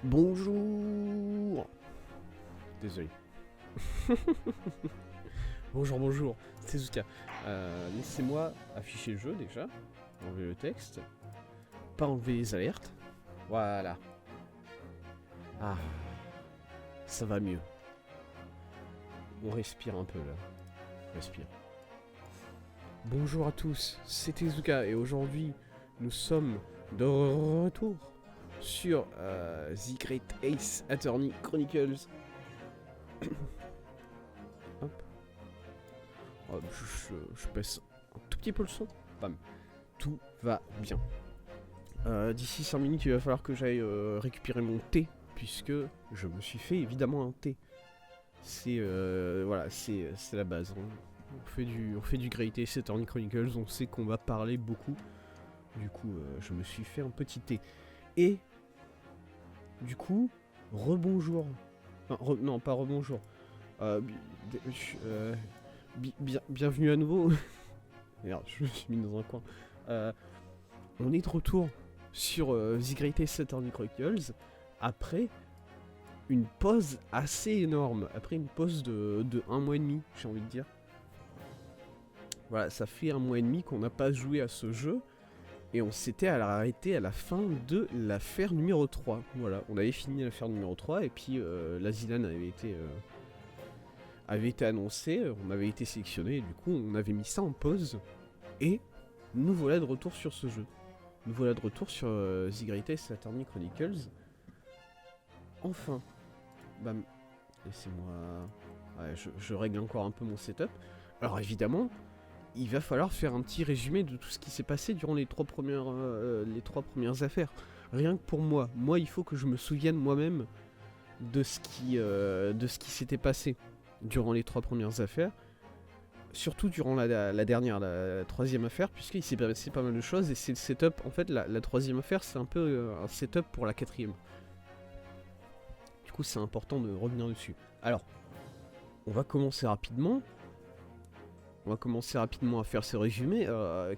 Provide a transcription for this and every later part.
Bonjour. Désolé. Bonjour, c'est Zuka. Laissez-moi afficher le jeu déjà, enlever le texte, pas enlever les alertes. Voilà. Ah, ça va mieux. On respire un peu là. Respire. Bonjour à tous, c'est Tezuka et aujourd'hui nous sommes de retour sur The Great Ace Attorney Chronicles. Hop. Oh, je baisse un tout petit peu le son. Bam. Tout va bien. D'ici 5 minutes, il va falloir que j'aille récupérer mon thé, puisque je me suis fait évidemment un thé. C'est voilà, c'est la base. Hein. On fait du Great Ace Attorney Chronicles, on sait qu'on va parler beaucoup. Du coup, je me suis fait un petit thé. Et du coup, rebonjour. Enfin, non, pas rebonjour. Bienvenue à nouveau. Merde, je me suis mis dans un coin. On est de retour sur The Great Ace Attorney Chronicles après une pause assez énorme. Après une pause de 1 mois et demi, j'ai envie de dire. Voilà, ça fait 1 mois et demi qu'on n'a pas joué à ce jeu. Et on s'était arrêté à la fin de l'affaire numéro 3. Voilà, on avait fini l'affaire numéro 3 et puis l'Asilan avait été annoncé, on avait été sélectionné et du coup on avait mis ça en pause. Et nous voilà de retour sur ce jeu. Nous voilà de retour sur The Great Ace Attorney Chronicles. Enfin. Bam. Laissez-moi... Ouais, je règle encore un peu mon setup. Alors évidemment... il va falloir faire un petit résumé de tout ce qui s'est passé durant les trois premières affaires. Rien que pour moi. Moi, il faut que je me souvienne moi-même de ce qui s'était passé durant les 3 premières affaires. Surtout durant la dernière, la 3e affaire, puisqu'il s'est passé pas mal de choses et c'est le setup. En fait, la 3e affaire, c'est un peu un setup pour la 4e. Du coup, c'est important de revenir dessus. Alors, on va commencer rapidement. On va commencer rapidement à faire ce résumé.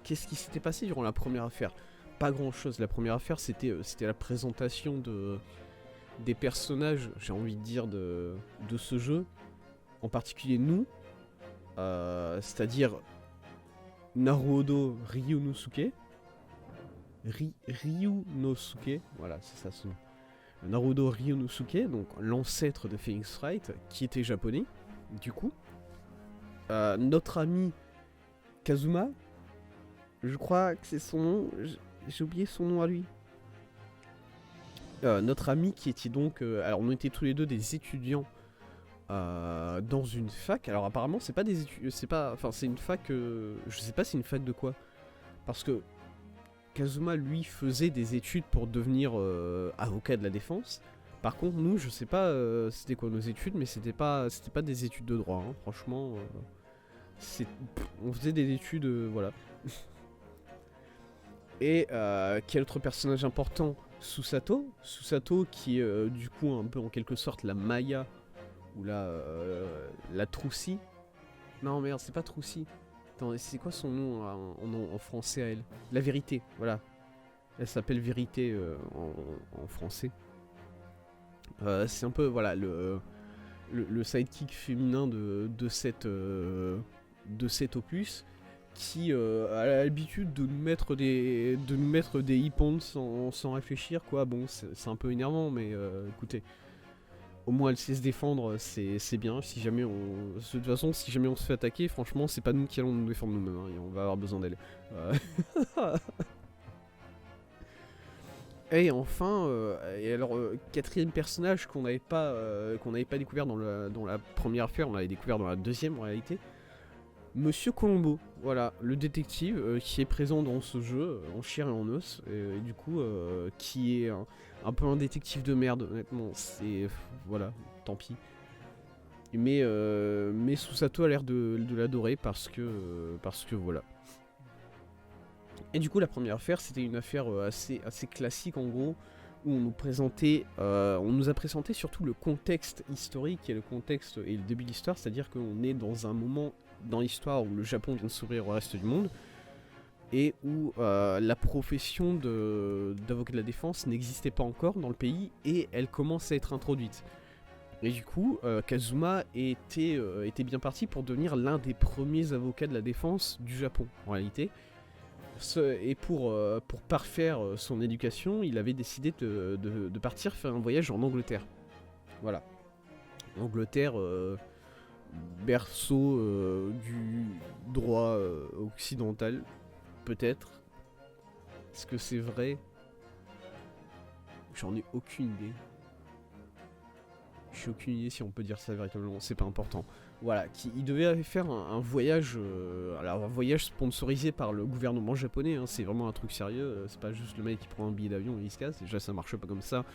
Qu'est-ce qui s'était passé durant la première affaire? Pas grand chose. La première affaire, c'était la présentation des personnages, j'ai envie de dire, de ce jeu. En particulier nous. C'est-à-dire Naruhodo Ryunosuke. Ryunosuke. Voilà, c'est ça son nom. Naruhodo Ryunosuke, donc l'ancêtre de Phoenix Wright, qui était japonais, du coup. Notre ami Kazuma, je crois que c'est son nom, j'ai oublié son nom à lui. Notre ami qui était donc... alors on était tous les deux des étudiants dans une fac. Alors apparemment c'est pas des études... Enfin c'est une fac... je sais pas c'est une fac de quoi. Parce que Kazuma lui faisait des études pour devenir avocat de la défense. Par contre nous je sais pas c'était quoi nos études, mais c'était pas des études de droit, hein, franchement... on faisait des études, voilà. Et quel autre personnage important? Susato qui est du coup un peu en quelque sorte la Maya ou la Troussi. Non merde, c'est pas Troussi. Attends, c'est quoi son nom en français à elle? La Vérité, voilà. Elle s'appelle Vérité en français. C'est un peu voilà le sidekick féminin de cet opus qui a l'habitude de nous mettre des hip-ons sans réfléchir quoi. Bon c'est un peu énervant mais écoutez, au moins elle sait se défendre, c'est bien. Si jamais de toute façon si jamais on se fait attaquer, franchement c'est pas nous qui allons nous défendre nous-mêmes, hein, et on va avoir besoin d'elle. Et enfin, quatrième personnage qu'on n'avait pas découvert dans la première affaire, on l'avait découvert dans la 2e en réalité. Monsieur Colombo, voilà, le détective qui est présent dans ce jeu, en chair et en os, et du coup, qui est un peu un détective de merde, honnêtement, c'est... voilà, tant pis. Mais Susato a l'air de l'adorer parce que voilà. Et du coup, la première affaire, c'était une affaire assez classique en gros, où on nous a présenté surtout le contexte historique et le contexte et le début de l'histoire, c'est-à-dire qu'on est dans un moment dans l'histoire où le Japon vient de s'ouvrir au reste du monde. et où la profession d'avocat de la défense n'existait pas encore dans le pays et elle commence à être introduite. Et du coup, Kazuma était bien parti pour devenir l'un des premiers avocats de la défense du Japon, en réalité. Et pour parfaire son éducation, il avait décidé de partir faire un voyage en Angleterre. Voilà. Angleterre, berceau du droit occidental, peut-être. Est-ce que c'est vrai? J'en ai aucune idée. J'ai aucune idée si on peut dire ça véritablement, c'est pas important. Voilà, il devait faire un voyage, alors un voyage sponsorisé par le gouvernement japonais, hein, c'est vraiment un truc sérieux, c'est pas juste le mec qui prend un billet d'avion et il se casse, déjà ça marche pas comme ça,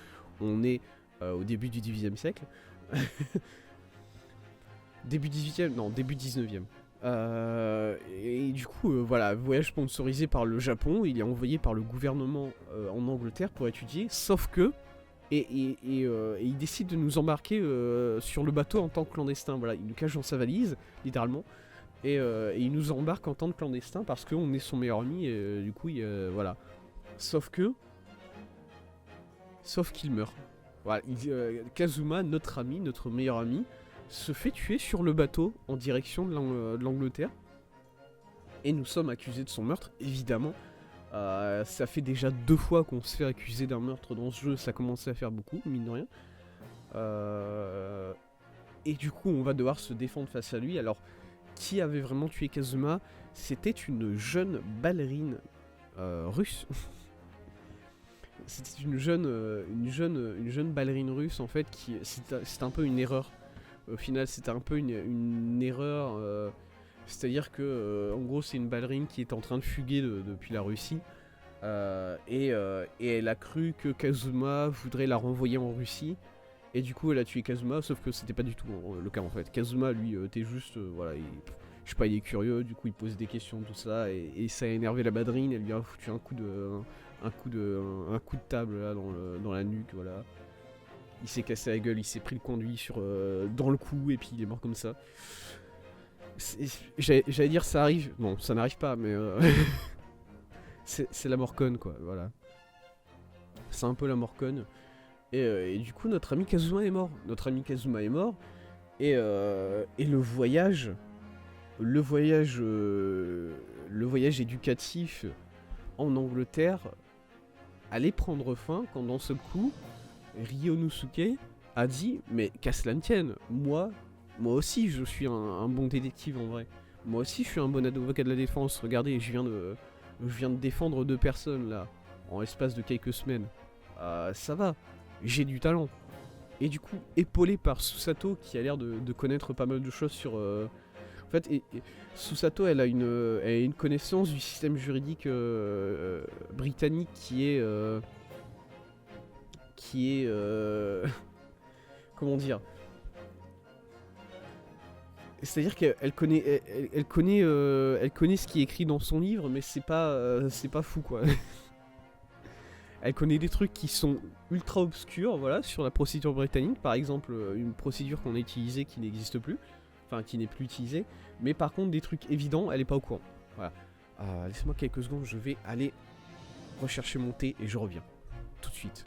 on est au début du 18e siècle. Début 18e, non, début 19e. Et du coup, voilà, voyage sponsorisé par le Japon, il est envoyé par le gouvernement en Angleterre pour étudier, sauf que et il décide de nous embarquer sur le bateau en tant que clandestin. Voilà, il nous cache dans sa valise, littéralement. Et il nous embarque en tant que clandestin parce qu'on est son meilleur ami. Et du coup, voilà. Sauf qu'il meurt. Voilà, Kazuma, notre ami, notre meilleur ami, se fait tuer sur le bateau en direction de l'Angleterre. Et nous sommes accusés de son meurtre, évidemment. Ça fait déjà 2 fois qu'on se fait accuser d'un meurtre dans ce jeu, ça commençait à faire beaucoup, mine de rien. Et du coup, on va devoir se défendre face à lui. Alors, qui avait vraiment tué Kazuma? C'était une jeune ballerine russe. C'était une jeune ballerine russe, en fait, qui... C'était un peu une erreur. Au final, c'était un peu une erreur... C'est-à-dire que, en gros, c'est une ballerine qui est en train de fuguer depuis la Russie. Et elle a cru que Kazuma voudrait la renvoyer en Russie. Et du coup, elle a tué Kazuma, sauf que c'était pas du tout le cas en fait. Kazuma, lui, était juste. Voilà, je sais pas, il est curieux, du coup, il pose des questions, tout ça. Et ça a énervé la ballerine, elle lui a foutu un coup de table là, dans la nuque, voilà. Il s'est cassé la gueule, il s'est pris le conduit dans le cou, et puis il est mort comme ça. J'allais dire ça arrive, non ça n'arrive pas mais c'est la morconne quoi, voilà. C'est un peu la morconne. Et du coup notre ami Kazuma est mort. Et le voyage éducatif en Angleterre allait prendre fin quand dans ce coup Ryonosuke a dit mais qu'à cela ne tienne, moi aussi je suis un bon détective en vrai. Moi aussi je suis un bon avocat de la défense. Regardez, je viens de défendre 2 personnes là, en l'espace de quelques semaines. Ça va, j'ai du talent. Et du coup, épaulé par Susato qui a l'air de connaître pas mal de choses sur... En fait, Susato elle a une connaissance du système juridique britannique qui est... comment dire? C'est-à-dire qu'elle connaît, elle connaît ce qui est écrit dans son livre, mais c'est pas fou quoi. Elle connaît des trucs qui sont ultra obscurs, voilà, sur la procédure britannique, par exemple une procédure qu'on a utilisée qui n'existe plus, enfin qui n'est plus utilisée, mais par contre des trucs évidents, elle est pas au courant. Voilà. Laissez-moi quelques secondes, je vais aller rechercher mon thé et je reviens tout de suite.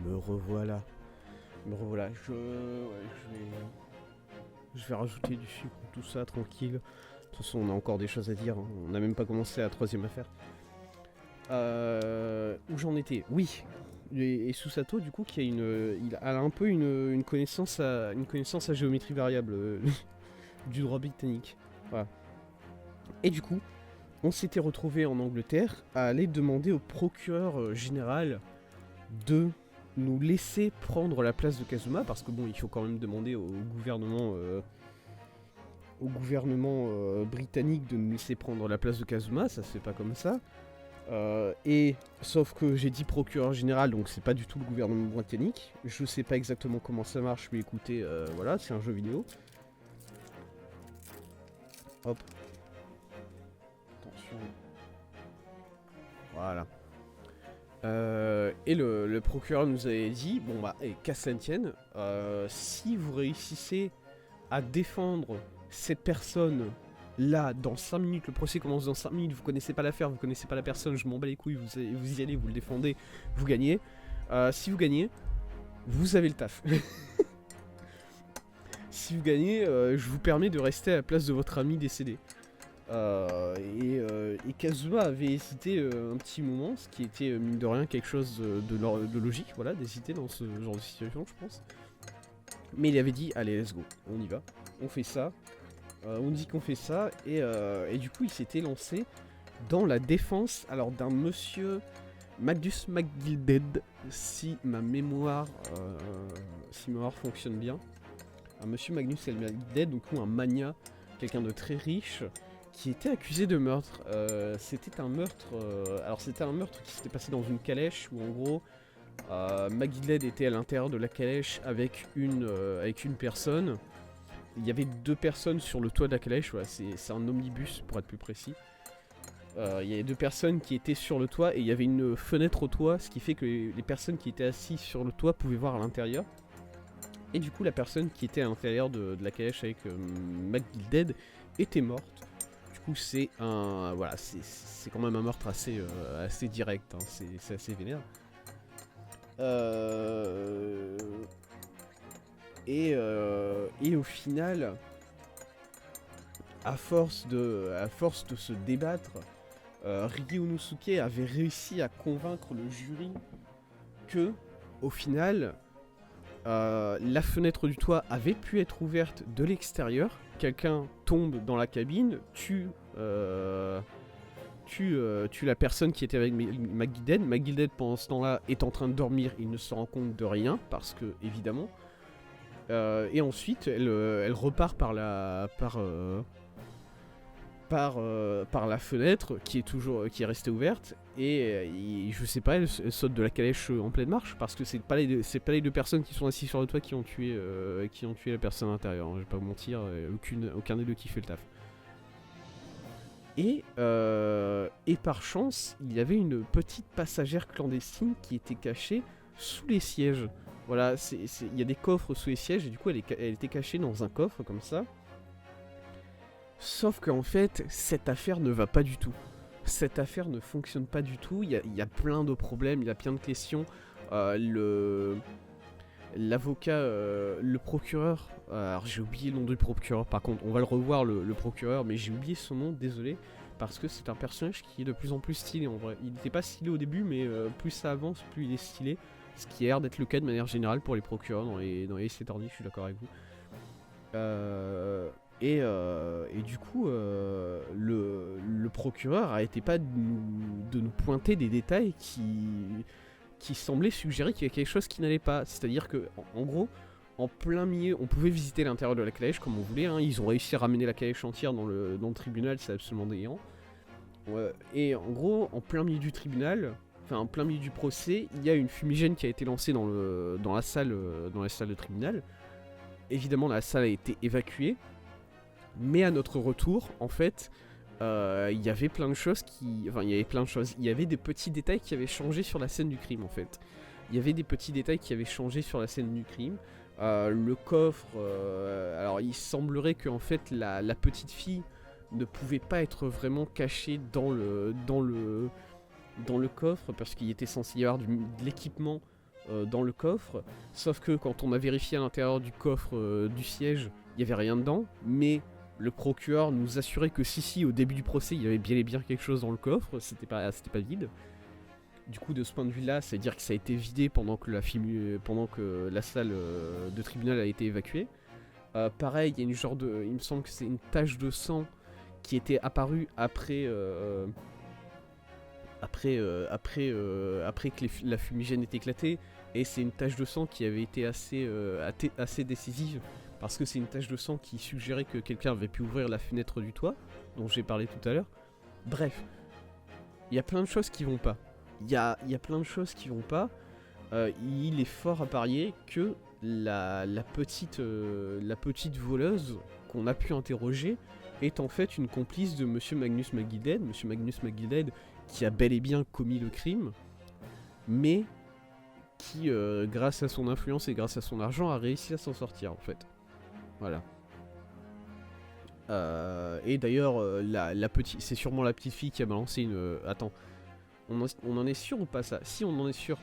Me revoilà. Me revoilà. Je vais rajouter du sucre, tout ça, tranquille. De toute façon, on a encore des choses à dire. Hein. On n'a même pas commencé la troisième affaire. Où j'en étais? Oui. Et Susato, du coup, il a un peu une connaissance à géométrie variable du droit britannique. Voilà. Et du coup, on s'était retrouvé en Angleterre à aller demander au procureur général de nous laisser prendre la place de Kazuma, parce que bon, il faut quand même demander au gouvernement britannique de nous laisser prendre la place de Kazuma, ça se fait pas comme ça. Et sauf que j'ai dit procureur général, donc c'est pas du tout le gouvernement britannique. Je sais pas exactement comment ça marche, mais écoutez, voilà, c'est un jeu vidéo. Hop. Attention. Voilà. Et le procureur nous avait dit, bon bah, qu'à cela ne tienne, si vous réussissez à défendre cette personne là dans 5 minutes, le procès commence dans 5 minutes, vous connaissez pas l'affaire, vous connaissez pas la personne, je m'en bats les couilles, vous y allez, vous le défendez, vous gagnez. Si vous gagnez, vous avez le taf. Si vous gagnez, je vous permets de rester à la place de votre ami décédé. Et Kazuma avait hésité un petit moment, ce qui était mine de rien quelque chose de logique, voilà, d'hésiter dans ce genre de situation, je pense. Mais il avait dit, allez, let's go, on y va, on fait ça, on dit qu'on fait ça, et du coup il s'était lancé dans la défense, alors d'un monsieur Magnus McGilded, si ma mémoire fonctionne bien. Un monsieur Magnus McGilded, donc un magnat, quelqu'un de très riche, qui était accusé de meurtre. C'était un meurtre. Alors c'était un meurtre qui s'était passé dans une calèche où en gros McGilded était à l'intérieur de la calèche avec une personne. Il y avait 2 personnes sur le toit de la calèche. Voilà, c'est un omnibus pour être plus précis. Il y avait 2 personnes qui étaient sur le toit et il y avait une fenêtre au toit, ce qui fait que les personnes qui étaient assises sur le toit pouvaient voir à l'intérieur. Et du coup la personne qui était à l'intérieur de la calèche avec McGilded était morte. Du coup c'est un... Voilà, c'est quand même un meurtre assez direct, hein, c'est assez vénère. Et au final, à force de se débattre, Ryunosuke avait réussi à convaincre le jury que, au final, la fenêtre du toit avait pu être ouverte de l'extérieur. Quelqu'un tombe dans la cabine, tue la personne qui était avec McGilded. McGilded, pendant ce temps-là, est en train de dormir, il ne se rend compte de rien, parce que, évidemment. Et ensuite, elle repart par la fenêtre qui est restée ouverte, et je sais pas, elle saute de la calèche en pleine marche, parce que c'est pas les 2 personnes qui sont assises sur le toit qui ont tué la personne à l'intérieur, hein, je vais pas vous mentir, aucun des 2 qui fait le taf. Et par chance, il y avait une petite passagère clandestine qui était cachée sous les sièges. Voilà, il y a des coffres sous les sièges, et du coup elle était cachée dans un coffre comme ça. Sauf qu'en fait, cette affaire ne va pas du tout. Cette affaire ne fonctionne pas du tout, il y a plein de problèmes, il y a plein de questions. L'avocat, le procureur, alors j'ai oublié le nom du procureur, par contre on va le revoir le procureur, mais j'ai oublié son nom, désolé, parce que c'est un personnage qui est de plus en plus stylé en vrai. Il n'était pas stylé au début, mais plus ça avance, plus il est stylé, ce qui a l'air d'être le cas de manière générale pour les procureurs dans les Ace Attorney, je suis d'accord avec vous. Et du coup, le procureur a été pas de nous pointer des détails qui semblaient suggérer qu'il y avait quelque chose qui n'allait pas. C'est-à-dire que, en gros, en plein milieu, on pouvait visiter l'intérieur de la calèche comme on voulait. Hein. Ils ont réussi à ramener la calèche entière dans le tribunal, c'est absolument délirant. Et en gros, en plein milieu du tribunal, enfin en plein milieu du procès, il y a une fumigène qui a été lancée dans la salle de tribunal. Évidemment, la salle a été évacuée. Mais à notre retour, en fait, il y avait plein de choses il y avait des petits détails qui avaient changé sur la scène du crime, en fait. Il y avait des petits détails qui avaient changé sur la scène du crime. Le coffre, alors il semblerait que en fait, la petite fille ne pouvait pas être vraiment cachée dans le coffre, parce qu'il était censé y avoir de l'équipement dans le coffre, sauf que quand on a vérifié à l'intérieur du coffre du siège, il n'y avait rien dedans, mais le procureur nous assurait que si, au début du procès, il y avait bien et bien quelque chose dans le coffre, c'était pas vide. Du coup, de ce point de vue-là, c'est-à-dire que ça a été vidé pendant que la salle de tribunal a été évacuée. Pareil, il y a il me semble que c'est une tache de sang qui était apparue après que la fumigène ait éclaté, et c'est une tache de sang qui avait été assez décisive, parce que c'est une tache de sang qui suggérait que quelqu'un avait pu ouvrir la fenêtre du toit, dont j'ai parlé tout à l'heure. Bref, il y a plein de choses qui vont pas. Il y a plein de choses qui vont pas. Il est fort à parier que la petite voleuse qu'on a pu interroger est en fait une complice de Monsieur Magnus McGilded. Monsieur Magnus McGilded qui a bel et bien commis le crime, mais qui, grâce à son influence et grâce à son argent, a réussi à s'en sortir en fait. Voilà. Et d'ailleurs, c'est sûrement la petite fille qui a balancé une... Attends, on en est sûr ou pas ça? Si, on en est sûr.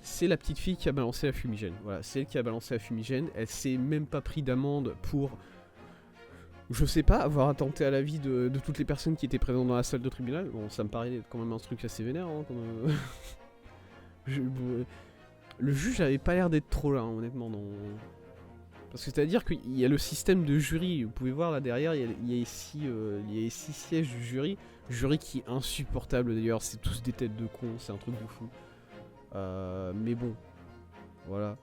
C'est la petite fille qui a balancé la fumigène. Voilà, c'est elle qui a balancé la fumigène. Elle s'est même pas pris d'amende pour... Je sais pas, avoir attenté à la vie de toutes les personnes qui étaient présentes dans la salle de tribunal. Bon, ça me paraît quand même un truc assez vénère. Hein, le juge avait pas l'air d'être trop là, hein, honnêtement. Parce que c'est-à-dire qu'il y a le système de jury. Vous pouvez voir là derrière, il y a ici 6 sièges du jury. Jury qui est insupportable d'ailleurs, c'est tous des têtes de cons, c'est un truc de fou. Mais bon, voilà.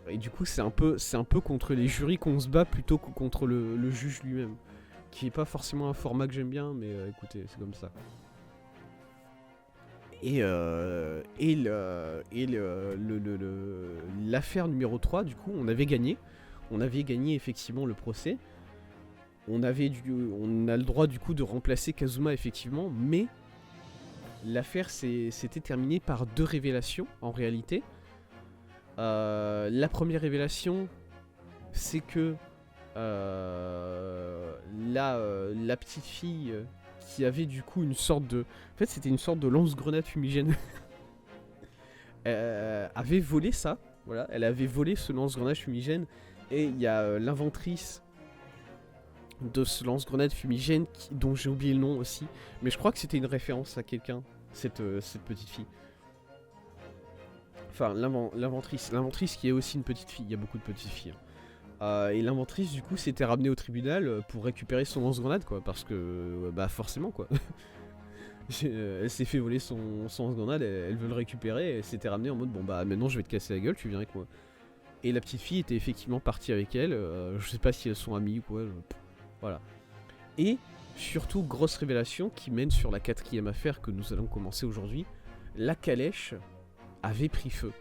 Et du coup, c'est un peu contre les jurys qu'on se bat plutôt que contre le juge lui-même. Qui est pas forcément un format que j'aime bien, mais écoutez, c'est comme ça. Et l'affaire numéro 3, du coup, on avait gagné. On avait gagné effectivement le procès. On a le droit du coup de remplacer Kazuma effectivement, mais l'affaire s'était terminée par 2 révélations en réalité. La première révélation, c'est que la petite fille qui avait du coup une sorte de... En fait, c'était une sorte de lance-grenade fumigène. Avait volé ça. Voilà, elle avait volé ce lance-grenade fumigène. Et il y a l'inventrice de ce lance-grenade fumigène dont j'ai oublié le nom aussi. Mais je crois que c'était une référence à quelqu'un, cette petite fille. Enfin, l'inventrice qui est aussi une petite fille. Il y a beaucoup de petites filles. Et l'inventrice, du coup, s'était ramenée au tribunal pour récupérer son lance-grenade, quoi. Parce que, bah, forcément, quoi. Elle s'est fait voler son lance-grenade, elle veut le récupérer. Elle s'était ramenée en mode, bon, bah, maintenant je vais te casser la gueule, tu viens avec moi. Et la petite fille était effectivement partie avec elle. Je sais pas si elles sont amies ou quoi. Voilà. Et surtout, grosse révélation qui mène sur la 4e affaire que nous allons commencer aujourd'hui. La calèche avait pris feu.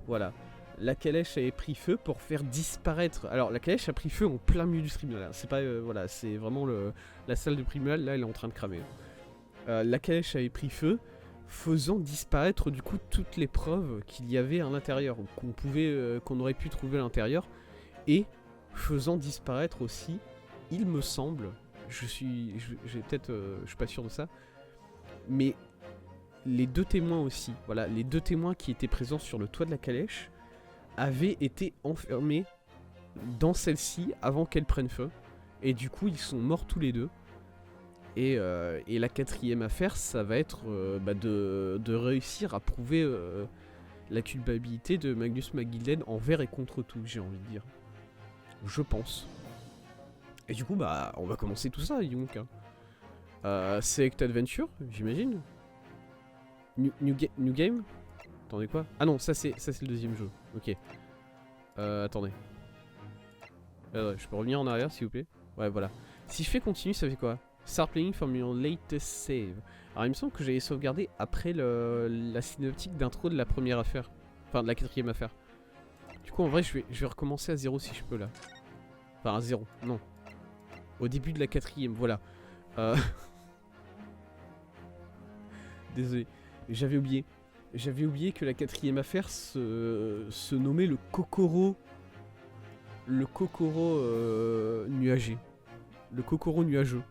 Voilà. La calèche avait pris feu pour faire disparaître... Alors, la calèche a pris feu en plein milieu du tribunal. C'est pas... voilà, c'est vraiment la salle de tribunal, là, elle est en train de cramer. La calèche avait pris feu, faisant disparaître, du coup, toutes les preuves qu'il y avait à l'intérieur, qu'on aurait pu trouver à l'intérieur, et faisant disparaître aussi, il me semble, je suis pas sûr de ça, mais les 2 témoins aussi, voilà, les 2 témoins qui étaient présents sur le toit de la calèche avaient été enfermés dans celle-ci avant qu'elle prenne feu, et du coup ils sont morts tous les 2. Et la 4e affaire, ça va être de réussir à prouver la culpabilité de Magnus McGilded envers et contre tout, j'ai envie de dire. Je pense. Et du coup, bah, on va commencer tout ça, donc. Select Adventure, j'imagine. New Game. Attendez, quoi? Ah non, ça c'est le 2e jeu. Ok. Attendez. Je peux revenir en arrière, s'il vous plaît? Ouais, voilà. Si je fais continue, ça fait quoi? Start playing from your latest save. Alors il me semble que j'avais sauvegardé après la synoptique d'intro de la première affaire. Enfin de la 4e affaire. Du coup en vrai je vais recommencer à 0 si je peux là. Enfin à 0, non. Au début de la 4e, voilà. Désolé. J'avais oublié. J'avais oublié que la 4e affaire se nommait le Kokoro. Le Kokoro nuagé. Le Kokoro nuageux.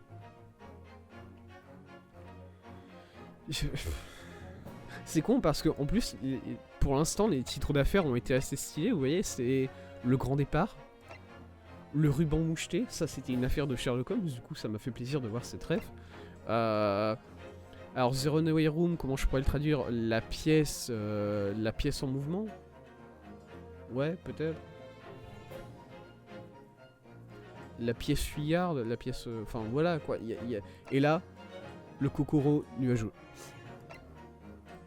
C'est con parce que en plus pour l'instant, les titres d'affaires ont été assez stylés. Vous voyez, c'est le grand départ, le ruban moucheté. Ça, c'était une affaire de Sherlock Holmes. Du coup, ça m'a fait plaisir de voir cette ref. Alors, The Runaway Room, comment je pourrais le traduire? La pièce en mouvement. Ouais, peut-être. La pièce fuyarde, la pièce... Enfin, voilà, quoi. Et là, le Kokoro nuageux.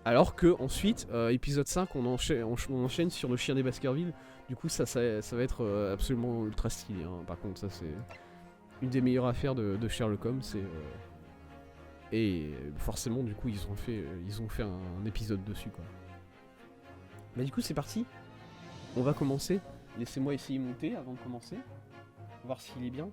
Alors que, ensuite, épisode 5, on enchaîne sur le chien des Baskerville. Du coup, ça va être absolument ultra stylé. Hein. Par contre, ça, c'est une des meilleures affaires de Sherlock Holmes. Et forcément, du coup, ils ont fait un épisode dessus, quoi. Bah, du coup, c'est parti. On va commencer. Laissez-moi essayer de monter avant de commencer. Voir s'il est bien.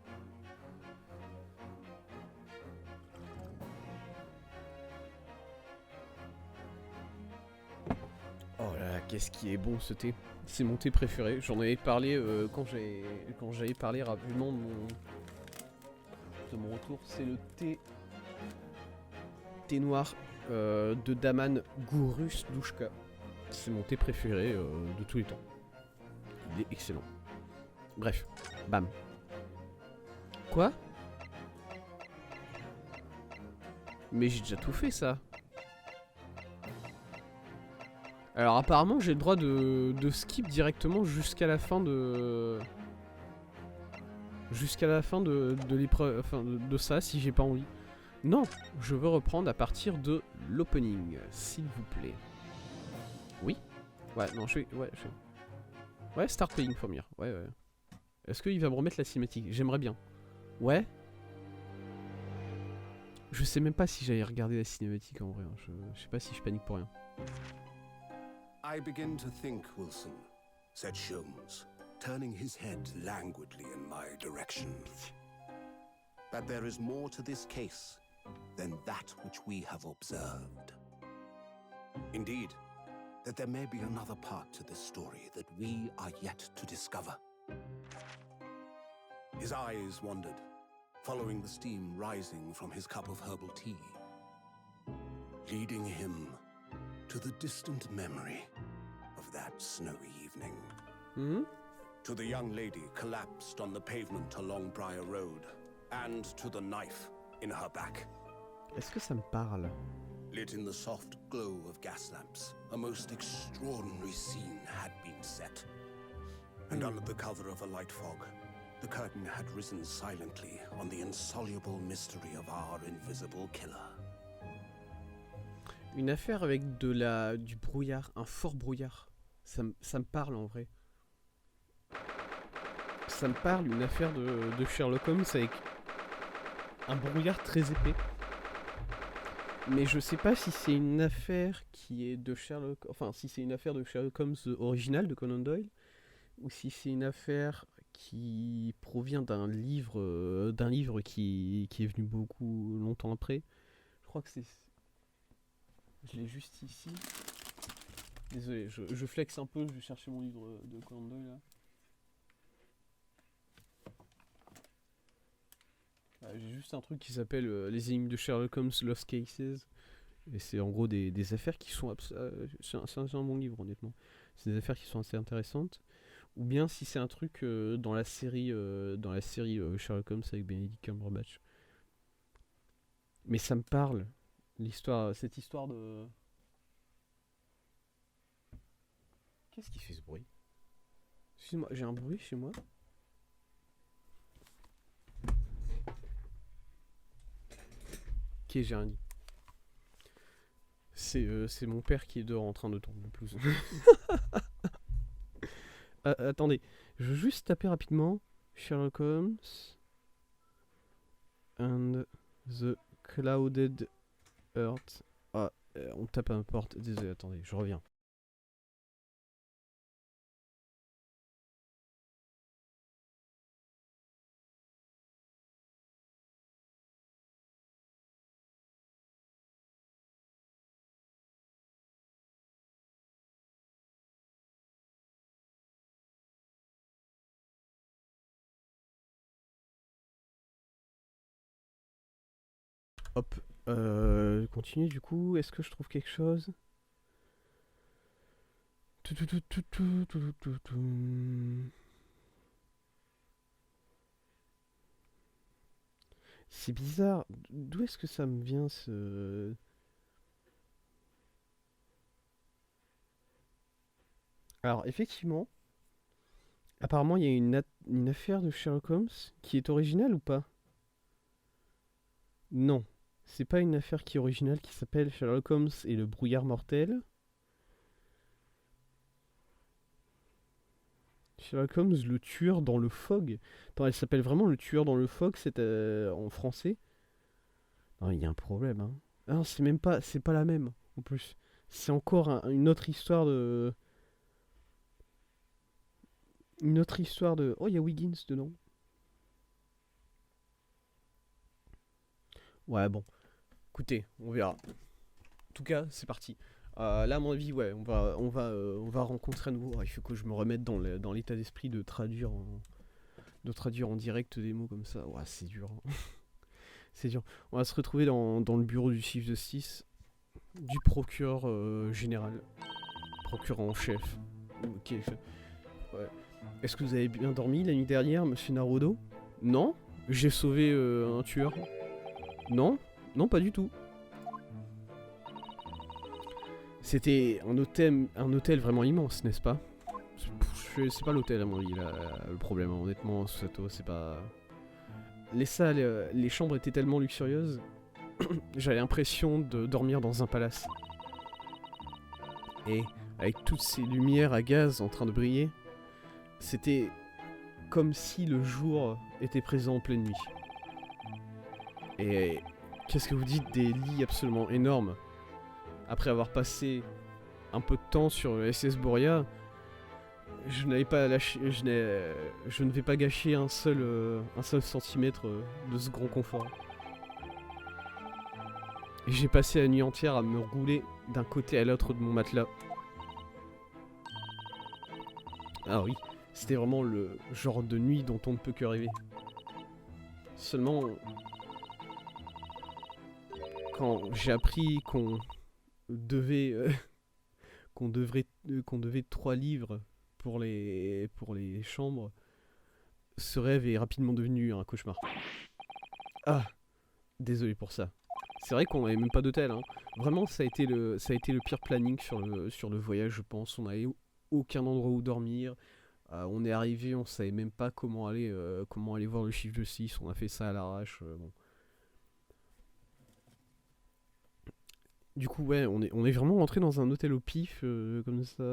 Oh là là, qu'est-ce qui est bon ce thé. C'est mon thé préféré. J'en avais parlé quand j'avais parlé rapidement de mon retour. C'est le thé noir de Daman Gurus Dushka. C'est mon thé préféré de tous les temps. Il est excellent. Bref, bam. Quoi? Mais j'ai déjà tout fait ça. Alors apparemment j'ai le droit de skip directement jusqu'à la fin de... Jusqu'à la fin de l'épreuve, enfin de ça si j'ai pas envie. Non, je veux reprendre à partir de l'opening, s'il vous plaît. Oui? Ouais, non, je vais... Ouais, start playing from here. Ouais. Est-ce qu'il va me remettre la cinématique? J'aimerais bien. Ouais? Je sais même pas si j'allais regarder la cinématique en vrai. Hein. Je sais pas si je panique pour rien. I begin to think, Wilson, said Sholmes, turning his head languidly in my direction, that there is more to this case than that which we have observed. Indeed, that there may be another part to this story that we are yet to discover. His eyes wandered, following the steam rising from his cup of herbal tea, leading him to the distant memory of that snowy evening. Mm-hmm. To the young lady collapsed on the pavement along Briar Road, and to the knife in her back. Est-ce que ça me parle? Lit in the soft glow of gas lamps, a most extraordinary scene had been set. And under the cover of a light fog, the curtain had risen silently on the insoluble mystery of our invisible killer. Une affaire avec du brouillard, un fort brouillard. Ça me parle en vrai. Ça me parle, une affaire de Sherlock Holmes avec un brouillard très épais. Mais je sais pas si c'est une affaire qui est de Sherlock... Enfin, si c'est une affaire de Sherlock Holmes original de Conan Doyle, ou si c'est une affaire qui provient d'un livre qui est venu beaucoup longtemps après. Je crois que c'est... Je l'ai juste ici. Désolé, je flex un peu, je vais chercher mon livre de Conan Doyle là. J'ai juste un truc qui s'appelle Les énigmes de Sherlock Holmes Lost Cases. Et c'est en gros des affaires qui sont... c'est un bon livre honnêtement. C'est des affaires qui sont assez intéressantes. Ou bien si c'est un truc dans la série Sherlock Holmes avec Benedict Cumberbatch. Mais ça me parle. Cette histoire de... Qu'est-ce qui fait ce bruit? Excuse-moi, j'ai un bruit chez moi. Ok, j'ai rien dit. C'est mon père qui est dehors en train de tourner le pelouse. Attendez, je veux juste taper rapidement Sherlock Holmes and the Clouded Earth. On tape à ma porte. Désolé, attendez, je reviens. Hop, continue du coup. Est-ce que je trouve quelque chose? C'est bizarre. D'où est-ce que ça me vient ce... Alors, effectivement, apparemment, il y a une affaire de Sherlock Holmes qui est originale ou pas? Non. C'est pas une affaire qui est originale qui s'appelle Sherlock Holmes et le brouillard mortel. Sherlock Holmes, le tueur dans le fog. Attends, elle s'appelle vraiment le tueur dans le fog, c'est en français. Non, il y a un problème, hein. Ah non, c'est pas la même, en plus. C'est encore une autre histoire de... Une autre histoire de... Oh, il y a Wiggins dedans. Ouais, bon. Écoutez, on verra. En tout cas, c'est parti. Là, à mon avis, ouais, on va rencontrer à nouveau. Ah, il faut que je me remette dans l'état d'esprit de traduire en direct des mots comme ça. Ouais, c'est dur, hein. C'est dur. On va se retrouver dans le bureau du chief de justice, du procureur général, procureur en chef. Ok. Ouais. Est-ce que vous avez bien dormi la nuit dernière, monsieur Naruto? Non. J'ai sauvé un tueur. Non. Non, pas du tout. C'était un hôtel vraiment immense, n'est-ce pas? C'est pas l'hôtel à mon avis, le problème, honnêtement, Susato, c'est pas... Les salles, les chambres étaient tellement luxurieuses, j'avais l'impression de dormir dans un palace. Et avec toutes ces lumières à gaz en train de briller, c'était comme si le jour était présent en pleine nuit. Et qu'est-ce que vous dites des lits absolument énormes? Après avoir passé un peu de temps sur le SS Boria, je n'avais pas lâché, je ne vais pas gâcher un seul centimètre de ce grand confort. Et j'ai passé la nuit entière à me rouler d'un côté à l'autre de mon matelas. Ah oui, c'était vraiment le genre de nuit dont on ne peut que rêver. Seulement, quand j'ai appris qu'on devait qu'on devait 3 livres pour les chambres, ce rêve est rapidement devenu un cauchemar. Ah, désolé pour ça. C'est vrai qu'on n'avait même pas d'hôtel, hein. Vraiment, ça a été le pire planning sur le voyage, je pense. On n'avait aucun endroit où dormir. On est arrivé, on savait même pas comment aller voir le chiffre de 6. On a fait ça à l'arrache. Bon. Du coup, ouais, on est vraiment rentré dans un hôtel au pif, comme ça.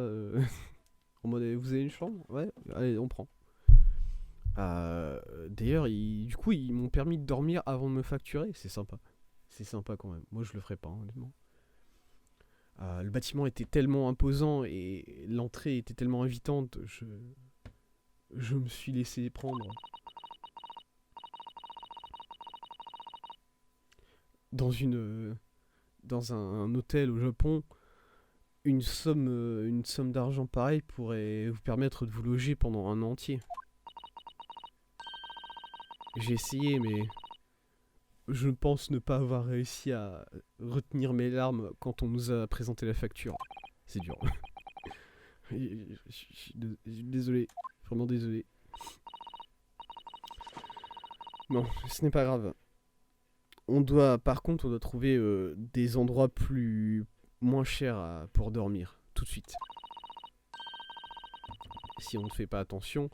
En mode, vous avez une chambre? Ouais, allez, on prend. D'ailleurs, du coup, ils m'ont permis de dormir avant de me facturer. C'est sympa. C'est sympa quand même. Moi, je le ferais pas, honnêtement. Le bâtiment était tellement imposant et l'entrée était tellement invitante. Je me suis laissé prendre. Dans un hôtel au Japon, une somme d'argent pareille pourrait vous permettre de vous loger pendant un an entier. J'ai essayé, mais je pense ne pas avoir réussi à retenir mes larmes quand on nous a présenté la facture. C'est dur. Je suis désolé, vraiment désolé. Non, ce n'est pas grave. Par contre, on doit trouver des endroits moins chers pour dormir, tout de suite. Si on ne fait pas attention,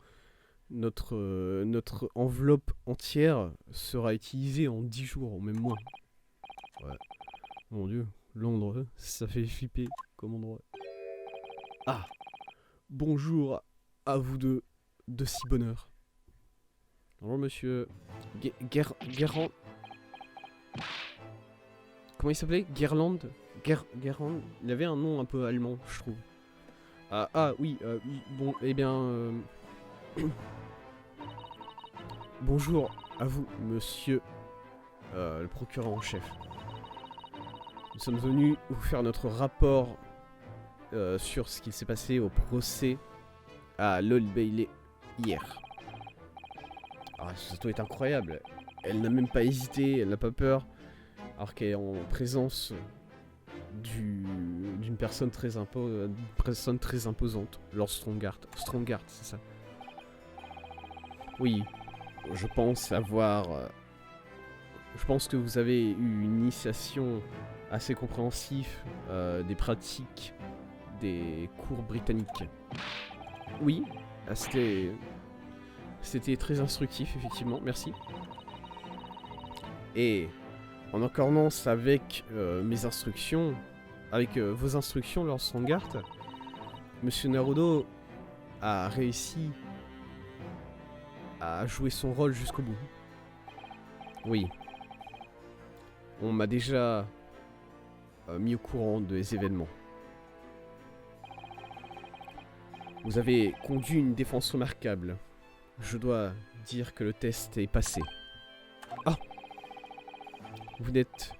notre enveloppe entière sera utilisée en 10 jours, ou même moins. Ouais. Mon dieu, Londres, ça fait flipper comme endroit. Ah, bonjour à vous deux, de si bonne heure. Bonjour monsieur... Guérand... Comment il s'appelait? Guerland. Guerland. Il avait un nom un peu allemand, je trouve. Oui, bon, eh bien... Bonjour à vous, monsieur le procureur en chef. Nous sommes venus vous faire notre rapport sur ce qui s'est passé au procès à l'Old Bailey hier. Ah, ce photo est incroyable. Elle n'a même pas hésité, elle n'a pas peur. Alors qu'elle est en présence du d'une personne très imposante. Lord Strongheart. Strongheart, c'est ça. Oui, je pense avoir... je pense que vous avez eu une initiation assez compréhensive des pratiques des cours britanniques. Oui, c'était très instructif, effectivement, merci. Et en accordance avec mes instructions, avec vos instructions, Lord Strongheart, Monsieur Naruto a réussi à jouer son rôle jusqu'au bout. Oui. On m'a déjà mis au courant des événements. Vous avez conduit une défense remarquable. Je dois dire que le test est passé. Ah! Vous n'êtes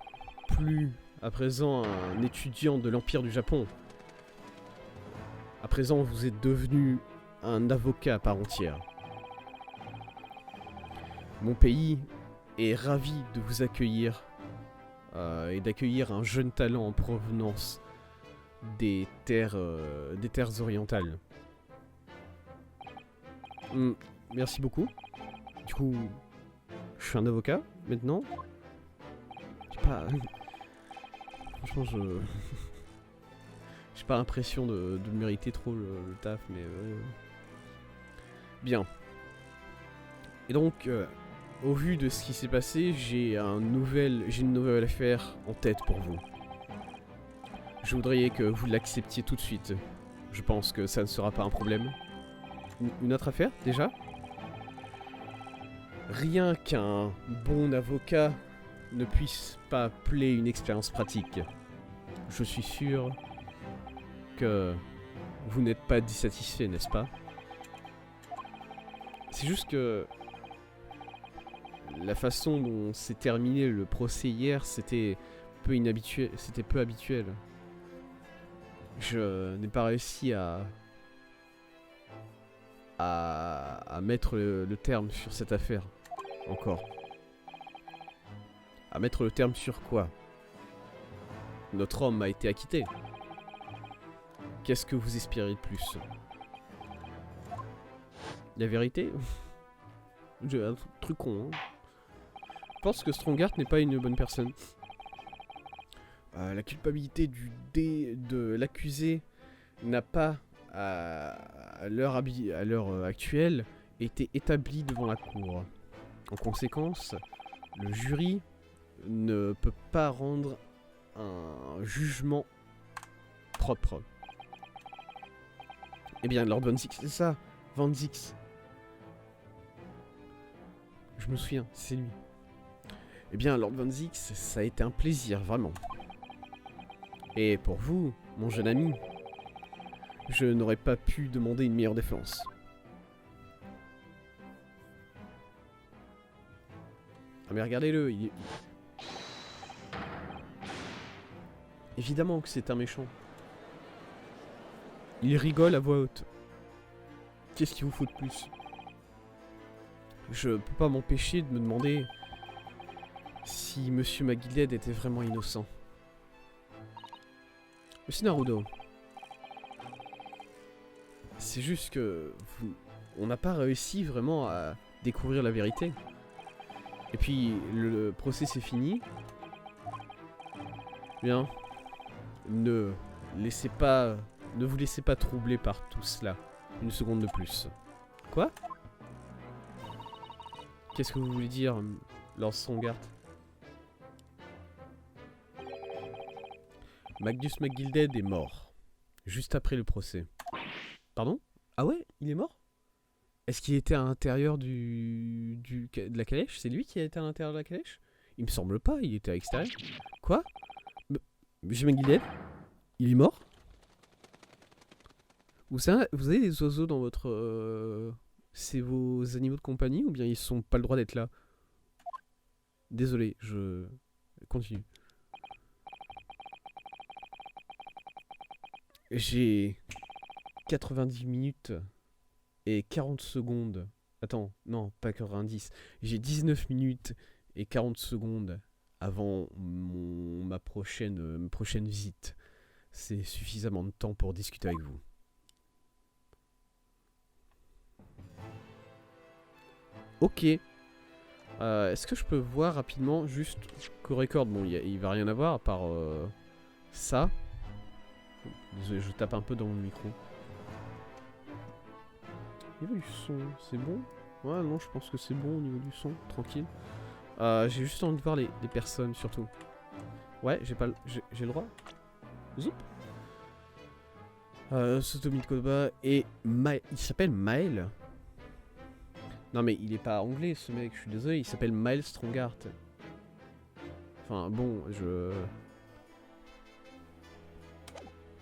plus à présent un étudiant de l'Empire du Japon. À présent, vous êtes devenu un avocat à part entière. Mon pays est ravi de vous accueillir et d'accueillir un jeune talent en provenance des terres orientales. Merci beaucoup. Du coup, je suis un avocat maintenant. J'ai pas... Franchement, j'ai pas l'impression de mériter trop le taf, mais... Bien. Et donc, au vu de ce qui s'est passé, j'ai une nouvelle affaire en tête pour vous. Je voudrais que vous l'acceptiez tout de suite. Je pense que ça ne sera pas un problème. Une autre affaire, déjà? Rien qu'un bon avocat ne puisse pas appeler une expérience pratique. Je suis sûr que vous n'êtes pas dissatisfait, n'est-ce pas? C'est juste que la façon dont s'est terminé le procès hier, c'était peu habituel. Je n'ai pas réussi à mettre le terme sur cette affaire. Encore. À mettre le terme sur quoi? Notre homme a été acquitté. Qu'est-ce que vous espérez de plus? La vérité? J'ai un truc con, hein. Je pense que Strongheart n'est pas une bonne personne. La culpabilité de l'accusé n'a pas, à l'heure actuelle, été établie devant la cour. En conséquence, le jury ne peut pas rendre un jugement propre. Eh bien, Lord Von Zix, c'est ça, Von Zix. Je me souviens, c'est lui. Eh bien, Lord Von Zix, ça a été un plaisir, vraiment. Et pour vous, mon jeune ami, je n'aurais pas pu demander une meilleure défense. Ah mais regardez-le, il est... Évidemment que c'est un méchant. Il rigole à voix haute. Qu'est-ce qu'il vous faut de plus? Je peux pas m'empêcher de me demander si Monsieur Magilled était vraiment innocent. Monsieur Naruto, c'est juste que on n'a pas réussi vraiment à découvrir la vérité. Et puis le procès c'est fini. Bien, ne vous laissez pas troubler par tout cela. Une seconde de plus. Quoi? Qu'est-ce que vous voulez dire, Lord Strongheart? Magnus McGilded est mort. Juste après le procès. Pardon? Ah ouais? Il est mort? Est-ce qu'il était à l'intérieur de la calèche? C'est lui qui était à l'intérieur de la calèche? Il me semble pas, il était à l'extérieur. Quoi? Monsieur McGilded? Il est mort? Vous avez des oiseaux dans votre... C'est vos animaux de compagnie ou bien ils sont pas le droit d'être là? Désolé, je continue. J'ai 90 minutes et 40 secondes. Attends, non, pas 90. J'ai 19 minutes et 40 secondes avant ma prochaine visite. c'est suffisamment de temps pour discuter avec vous. Ok. Est-ce que je peux voir rapidement juste co-record? Bon, il va rien avoir à part ça. Désolé, je tape un peu dans mon micro. Au niveau du son, c'est bon? Ouais, non, je pense que c'est bon au niveau du son, tranquille. J'ai juste envie de voir les personnes surtout. Ouais, j'ai le droit. Zoup. Sotomi Koba et il s'appelle Maël. Non mais il est pas anglais ce mec, je suis désolé, il s'appelle Miles Strongheart. Enfin bon,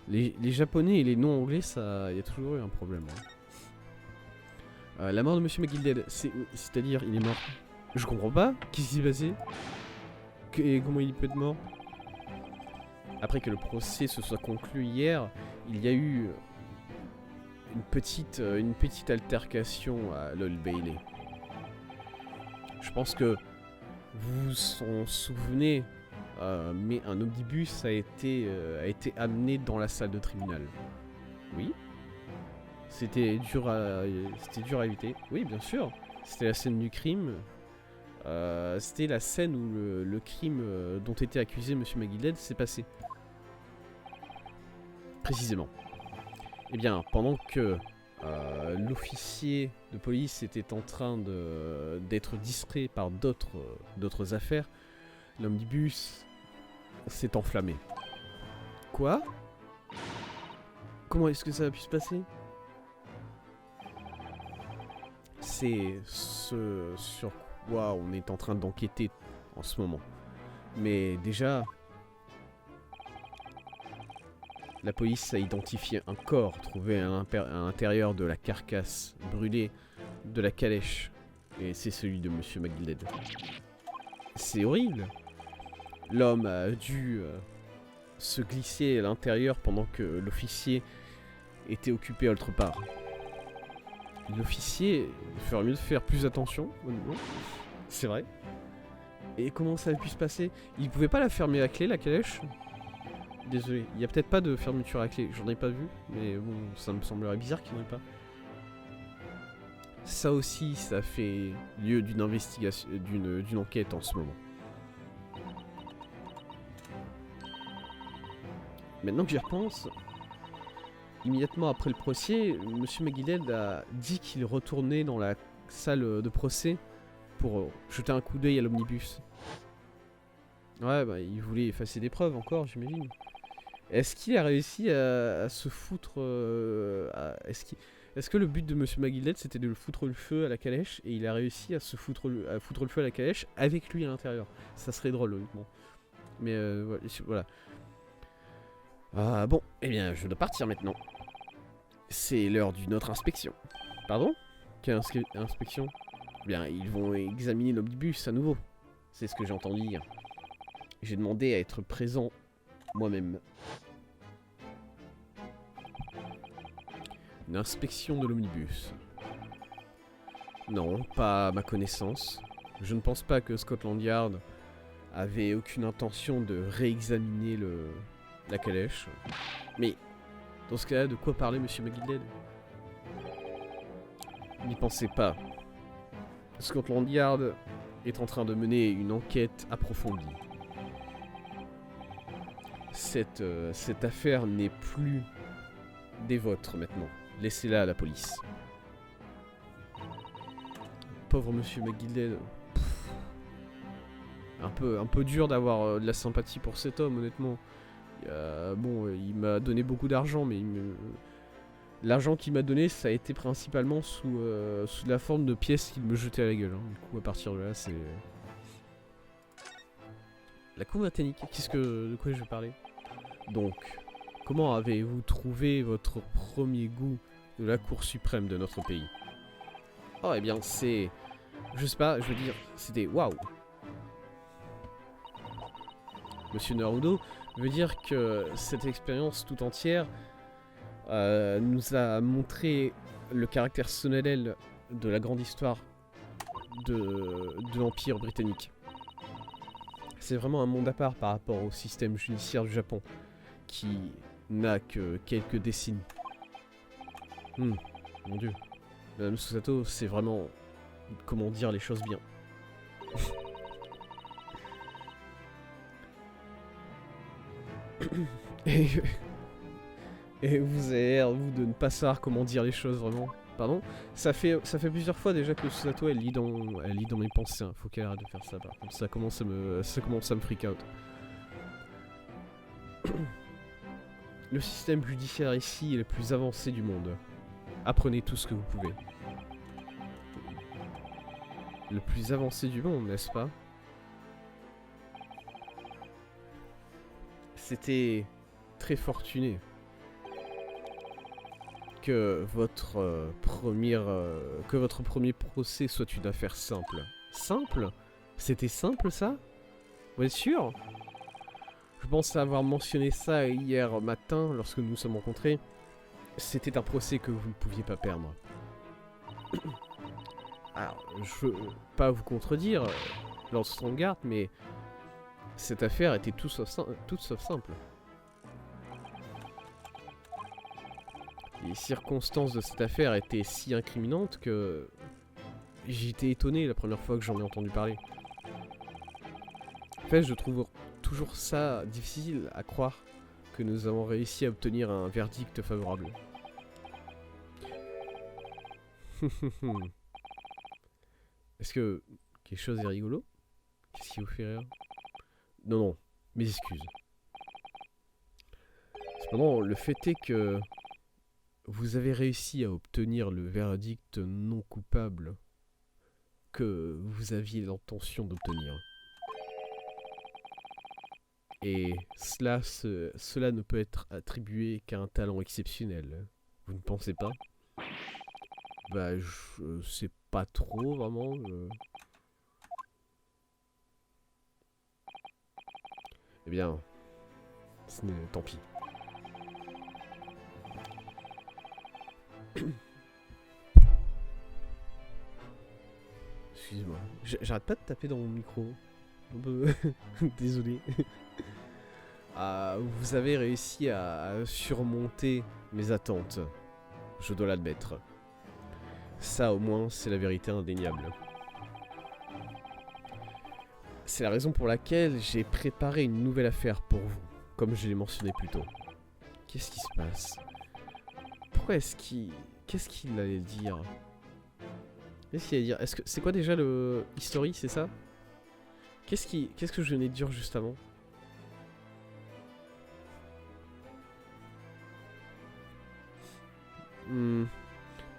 les japonais et les non anglais, ça, y a toujours eu un problème. Hein. La mort de Monsieur McGilded, c'est-à-dire il est mort. Je comprends pas, qu'est-ce qui s'est passé? Et comment il peut être mort? Après que le procès se soit conclu hier, il y a eu une petite altercation à l'Old Bailey. Je pense que vous vous en souvenez, mais un omnibus a été amené dans la salle de tribunal. Oui. C'était dur à éviter. Oui, bien sûr. C'était la scène du crime. C'était la scène où le crime dont était accusé Monsieur McGilded s'est passé. Précisément. Eh bien, pendant que l'officier de police était en train d'être distrait par d'autres affaires, l'omnibus s'est enflammé. Quoi? Comment est-ce que ça a pu se passer? C'est ce sur quoi on est en train d'enquêter en ce moment. Mais déjà, la police a identifié un corps trouvé à l'intérieur de la carcasse brûlée de la calèche. Et c'est celui de Monsieur McGilded. C'est horrible. L'homme a dû se glisser à l'intérieur pendant que l'officier était occupé autre part. L'officier ferait mieux de faire plus attention, c'est vrai. Et comment ça a pu se passer? Il pouvait pas la fermer à clé, la calèche? Désolé, il y a peut-être pas de fermeture à clé, j'en ai pas vu, mais bon, ça me semblerait bizarre qu'il n'y en ait pas. Ça aussi, ça fait lieu d'une investigation, d'une enquête en ce moment. Maintenant que j'y repense, immédiatement après le procès, Monsieur McGilded a dit qu'il retournait dans la salle de procès pour jeter un coup d'œil à l'omnibus. Ouais, bah il voulait effacer des preuves encore, j'imagine. Est-ce qu'il a réussi à se foutre... Est-ce que le but de Monsieur McGilded c'était de le foutre le feu à la calèche et il a réussi à foutre le feu à la calèche avec lui à l'intérieur? Ça serait drôle, honnêtement. Mais voilà. Bon, eh bien, je dois partir maintenant. C'est l'heure d'une autre inspection. Pardon? Quelle inspection? Bien, ils vont examiner l'omnibus à nouveau. C'est ce que j'ai entendu dire. J'ai demandé à être présent moi-même. Une inspection de l'omnibus. Non, pas à ma connaissance. Je ne pense pas que Scotland Yard avait aucune intention de réexaminer la calèche. Mais, dans ce cas-là, de quoi parlait Monsieur McGilded? N'y pensez pas. Scotland Yard est en train de mener une enquête approfondie. Cette affaire n'est plus des vôtres maintenant. Laissez-la à la police. Pauvre Monsieur McGilded. Un peu dur d'avoir de la sympathie pour cet homme, honnêtement. Bon, il m'a donné beaucoup d'argent, mais l'argent qu'il m'a donné, ça a été principalement sous la forme de pièces qu'il me jetait à la gueule. Hein. Du coup, à partir de là, c'est... La cour britannique, de quoi je vais parler? Donc, comment avez-vous trouvé votre premier goût de la Cour suprême de notre pays? Oh, eh bien, c'est... Je sais pas, je veux dire, c'était waouh. Monsieur Naruto veut dire que cette expérience tout entière nous a montré le caractère solennel de la grande histoire de l'Empire britannique. C'est vraiment un monde à part par rapport au système judiciaire du Japon, qui n'a que quelques décennies. Mon dieu. Madame Susato, c'est vraiment... Comment dire les choses bien. et... et vous avez l'air, vous, de ne pas savoir comment dire les choses vraiment. Pardon. Ça fait plusieurs fois déjà que Susato, elle lit dans mes pensées. Hein. Faut qu'elle arrête de faire ça par contre. Ça commence à me freak out. Le système judiciaire ici est le plus avancé du monde. Apprenez tout ce que vous pouvez. Le plus avancé du monde, n'est-ce pas? C'était très fortuné que votre premier procès soit une affaire simple. Simple? C'était simple ça? Vous êtes sûr? Je pense avoir mentionné ça hier matin lorsque nous nous sommes rencontrés. C'était un procès que vous ne pouviez pas perdre. Alors, je veux pas vous contredire, Lord Strongheart, mais cette affaire était toute sauf simple. Les circonstances de cette affaire étaient si incriminantes que j'étais étonné la première fois que j'en ai entendu parler. En fait, je trouve toujours ça difficile à croire que nous avons réussi à obtenir un verdict favorable. Est-ce que quelque chose est rigolo? Qu'est-ce qui vous fait rire? Non, non, mes excuses. Cependant, le fait est que vous avez réussi à obtenir le verdict non coupable que vous aviez l'intention d'obtenir. Et cela ne peut être attribué qu'à un talent exceptionnel. Vous ne pensez pas? Bah, je sais pas trop, vraiment. Eh bien, tant pis. Excuse-moi. J'arrête pas de taper dans mon micro. Un peu... Désolé. Vous avez réussi à surmonter mes attentes. Je dois l'admettre. Ça, au moins, c'est la vérité indéniable. C'est la raison pour laquelle j'ai préparé une nouvelle affaire pour vous, comme je l'ai mentionné plus tôt. Qu'est-ce qui se passe? Pourquoi est-ce qu'il... Qu'est-ce qu'il allait dire? Qu'est-ce qu'il allait dire? Est-ce que... C'est quoi déjà le... History, c'est ça? Qu'est-ce que je venais de dire juste avant?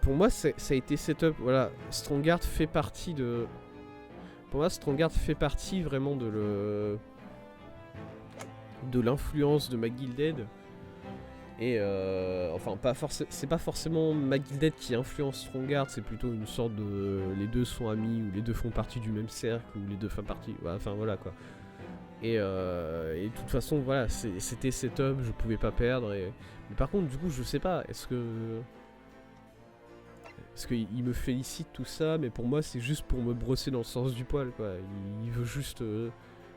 Pour moi, ça a été setup. Voilà, Strongheart fait partie de... Pour moi, Strongheart fait partie vraiment de l'influence de McGilded. Et enfin, c'est pas forcément McGilded qui influence Strongheart, c'est plutôt une sorte de... Les deux sont amis, ou les deux font partie du même cercle, ou les deux font partie... Enfin, voilà, quoi. Et de toute façon, voilà, c'était setup, je pouvais pas perdre. Mais par contre, du coup, je sais pas, est-ce que... Parce qu'il me félicite tout ça, mais pour moi c'est juste pour me brosser dans le sens du poil, quoi. Il veut juste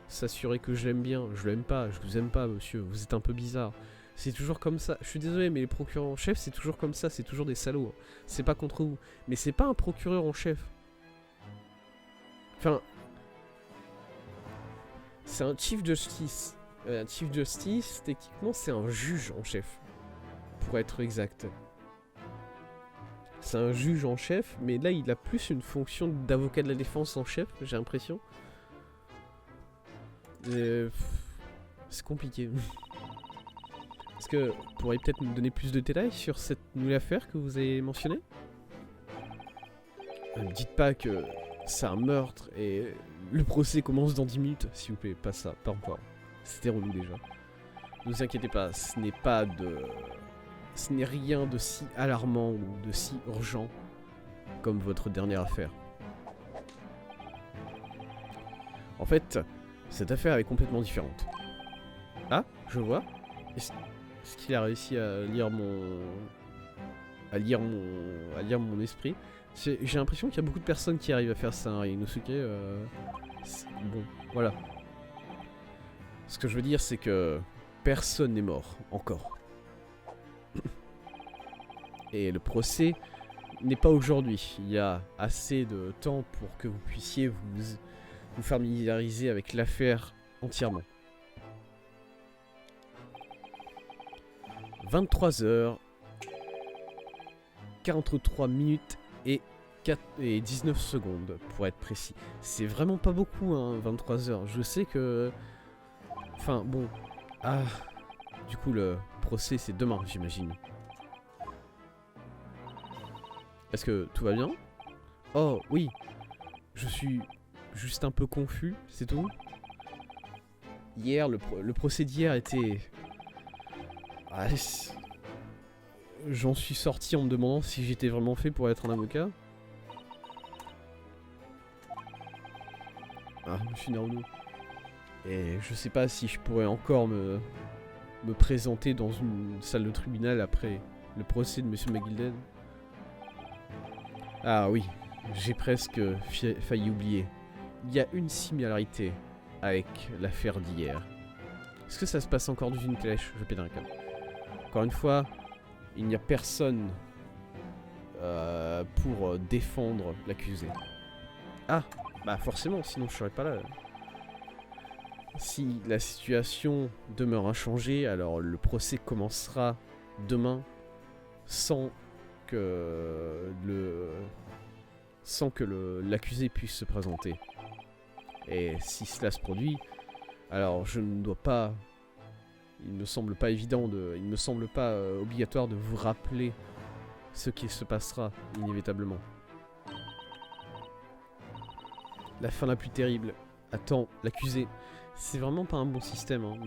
s'assurer que je l'aime bien. Je l'aime pas, je vous aime pas, monsieur, vous êtes un peu bizarre. C'est toujours comme ça. Je suis désolé, mais les procureurs en chef, c'est toujours comme ça, c'est toujours des salauds. Hein. C'est pas contre vous. Mais c'est pas un procureur en chef. Enfin... C'est un Chief Justice. Un Chief Justice, techniquement, c'est un juge en chef. Pour être exact. C'est un juge en chef, mais là il a plus une fonction d'avocat de la défense en chef, j'ai l'impression. C'est compliqué. Est-ce que vous pourriez peut-être nous donner plus de détails sur cette nouvelle affaire que vous avez mentionnée? Ne me dites pas que c'est un meurtre et le procès commence dans 10 minutes, s'il vous plaît, pas ça, pas encore. C'était relou déjà. Ne vous inquiétez pas, ce n'est rien de si alarmant ou de si urgent comme votre dernière affaire. En fait, cette affaire est complètement différente. Ah, je vois. Est-ce qu'il a réussi à lire mon esprit? J'ai l'impression qu'il y a beaucoup de personnes qui arrivent à faire ça, hein, Inosuke. Bon, voilà. Ce que je veux dire, c'est que personne n'est mort, encore. Et le procès n'est pas aujourd'hui. Il y a assez de temps pour que vous puissiez vous familiariser avec l'affaire entièrement. 23h, 43 minutes et 19 secondes pour être précis. C'est vraiment pas beaucoup, hein, 23h. Je sais que... Enfin, bon... Ah... Du coup, le procès, c'est demain, j'imagine. Est-ce que tout va bien? Oh, oui. Je suis juste un peu confus, c'est tout. Hier, le procès d'hier était... Ah, j'en suis sorti en me demandant si j'étais vraiment fait pour être un avocat. Ah, monsieur Naruto. Et je sais pas si je pourrais encore me présenter dans une salle de tribunal après le procès de monsieur McGilden. Ah oui, j'ai presque failli oublier. Il y a une similarité avec l'affaire d'hier. Est-ce que ça se passe encore dans une calèche? Je pète un câble. Encore une fois, il n'y a personne pour défendre l'accusé. Ah, bah forcément, sinon je serais pas là. Si la situation demeure inchangée, alors le procès commencera demain sans que l'accusé puisse se présenter. Et si cela se produit, alors je ne dois pas... Il me semble pas évident il me semble pas obligatoire de vous rappeler ce qui se passera inévitablement. La fin la plus terrible attend l'accusé. C'est vraiment pas un bon système, hein,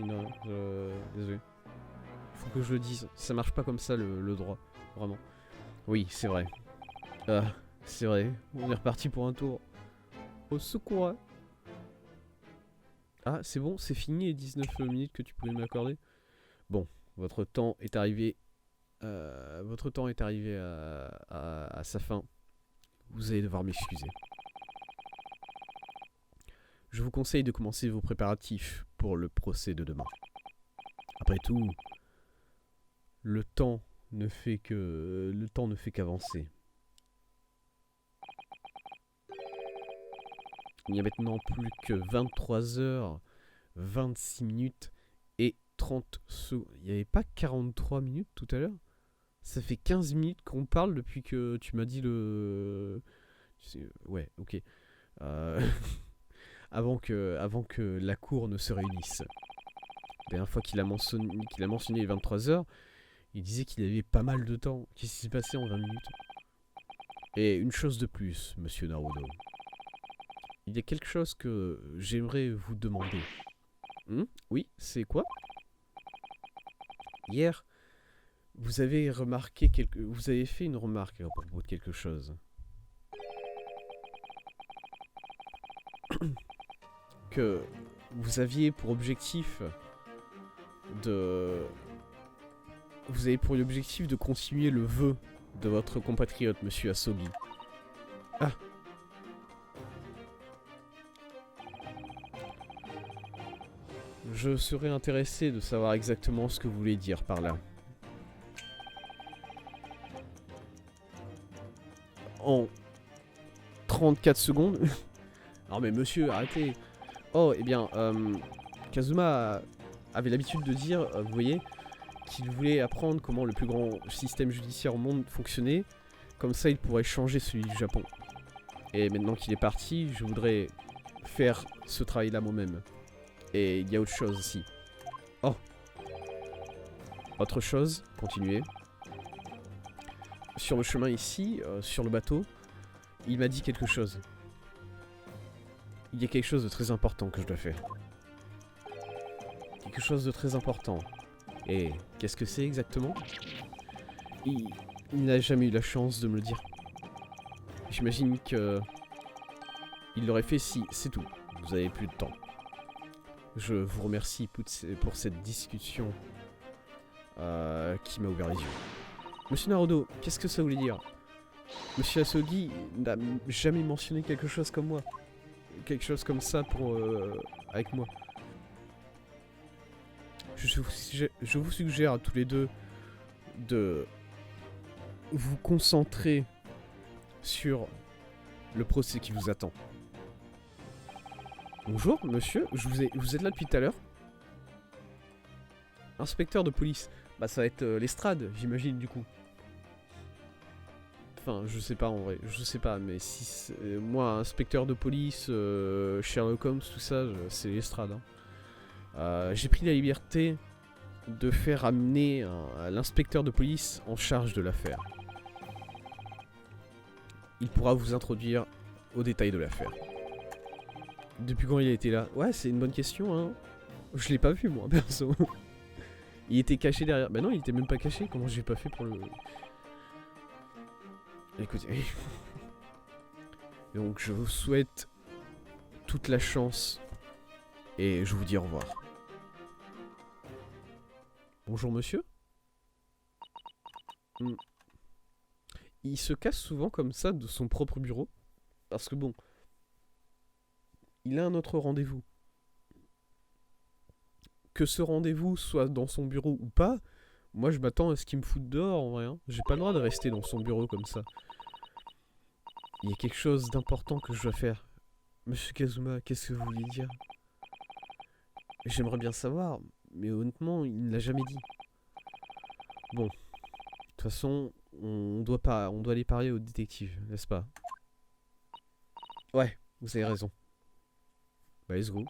désolé. Faut que je le dise, ça marche pas comme ça le droit, vraiment. Oui, c'est vrai. Ah, c'est vrai, on est reparti pour un tour. Au secours. Ah, c'est bon, c'est fini les 19 minutes que tu pouvais m'accorder. Bon, votre temps est arrivé. À sa fin. Vous allez devoir m'excuser. Je vous conseille de commencer vos préparatifs pour le procès de demain. Après tout, le temps ne fait qu'avancer. Il n'y a maintenant plus que 23h, 26 minutes et 30 secondes. Il n'y avait pas 43 minutes tout à l'heure? Ça fait 15 minutes qu'on parle depuis que tu m'as dit le... Ouais, ok. Avant que la cour ne se réunisse. La dernière fois qu'il a mentionné les 23h, il disait qu'il avait pas mal de temps. Qu'est-ce qui s'est passé en 20 minutes? Et une chose de plus, monsieur Naruto. Il y a quelque chose que j'aimerais vous demander. Oui, c'est quoi? Hier, vous avez fait une remarque à propos de quelque chose. Que vous aviez pour objectif de continuer le vœu de votre compatriote, monsieur Asogi. Ah. Je serais intéressé de savoir exactement ce que vous voulez dire par là. En 34 secondes. Non mais monsieur, arrêtez. Oh, eh bien, Kazuma avait l'habitude de dire, vous voyez, qu'il voulait apprendre comment le plus grand système judiciaire au monde fonctionnait. Comme ça, il pourrait changer celui du Japon. Et maintenant qu'il est parti, je voudrais faire ce travail-là moi-même. Et il y a autre chose aussi. Oh. Autre chose, continuez. Sur le chemin ici, sur le bateau, il m'a dit quelque chose. Il y a quelque chose de très important que je dois faire. Quelque chose de très important. Et qu'est-ce que c'est exactement? Il n'a jamais eu la chance de me le dire. J'imagine que... il l'aurait fait si... C'est tout. Vous avez plus de temps. Je vous remercie pour cette discussion qui m'a ouvert les yeux. Monsieur Naruto, qu'est-ce que ça voulait dire? Monsieur Asogi n'a jamais mentionné quelque chose comme moi. Quelque chose comme ça avec moi. Je vous suggère à tous les deux de vous concentrer sur le procès qui vous attend. Bonjour, monsieur, vous êtes là depuis tout à l'heure? Inspecteur de police. Bah ça va être l'estrade, j'imagine, du coup. Enfin, je sais pas en vrai, je sais pas, mais si moi, inspecteur de police, Sherlock Holmes, tout ça, c'est l'estrade. Hein. J'ai pris la liberté de faire amener l'inspecteur de police en charge de l'affaire. Il pourra vous introduire aux détails de l'affaire. Depuis quand il a été là? Ouais, c'est une bonne question, hein. Je l'ai pas vu, moi, perso. Il était caché derrière... Bah non, il était même pas caché. Comment j'ai pas fait pour le... Écoutez... Donc, je vous souhaite toute la chance. Et je vous dis au revoir. Bonjour, monsieur. Il se casse souvent comme ça de son propre bureau. Parce que bon... Il a un autre rendez-vous. Que ce rendez-vous soit dans son bureau ou pas, moi je m'attends à ce qu'il me foute dehors en vrai. Hein. J'ai pas le droit de rester dans son bureau comme ça. Il y a quelque chose d'important que je dois faire. Monsieur Kazuma, qu'est-ce que vous voulez dire? J'aimerais bien savoir, mais honnêtement, il ne l'a jamais dit. Bon, de toute façon, on doit aller parler au détective, n'est-ce pas? Ouais, vous avez raison. Bah, let's go.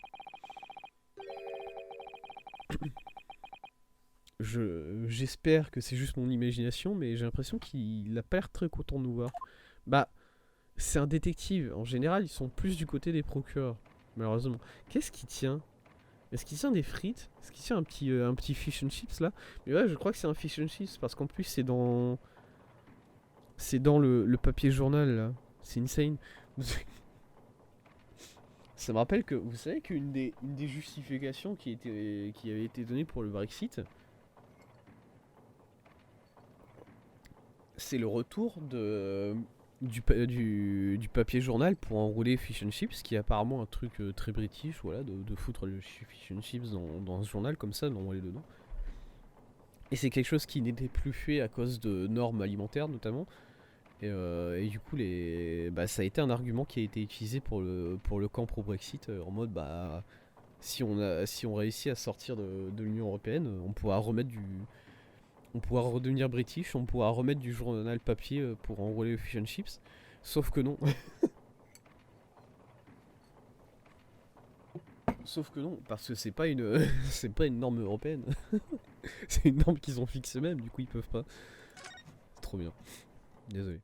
J'espère que c'est juste mon imagination, mais j'ai l'impression qu'il a pas l'air très content de nous voir. Bah, c'est un détective. En général, ils sont plus du côté des procureurs, malheureusement. Qu'est-ce qui tient? Est-ce qu'il tient des frites? Est-ce qu'il tient un petit fish and chips là? Mais ouais, je crois que c'est un fish and chips parce qu'en plus c'est dans... C'est dans le papier journal là. C'est insane. Ça me rappelle que, vous savez qu'une une des justifications qui avait été donnée pour le Brexit, c'est le retour du papier journal pour enrouler fish and chips, qui est apparemment un truc très british, voilà, de foutre le fish and chips dans ce journal comme ça, d'enrouler dedans. Et c'est quelque chose qui n'était plus fait à cause de normes alimentaires notamment. Et du coup, ça a été un argument qui a été utilisé pour le camp pro-Brexit, en mode si on réussit à sortir de l'Union Européenne, on pourra redevenir british, on pourra remettre du journal papier pour enrouler le fish and chips. Sauf que non. Sauf que non, parce que c'est pas une c'est pas une norme européenne. C'est une norme qu'ils ont fixée eux-mêmes, du coup ils peuvent pas. C'est trop bien. Désolé.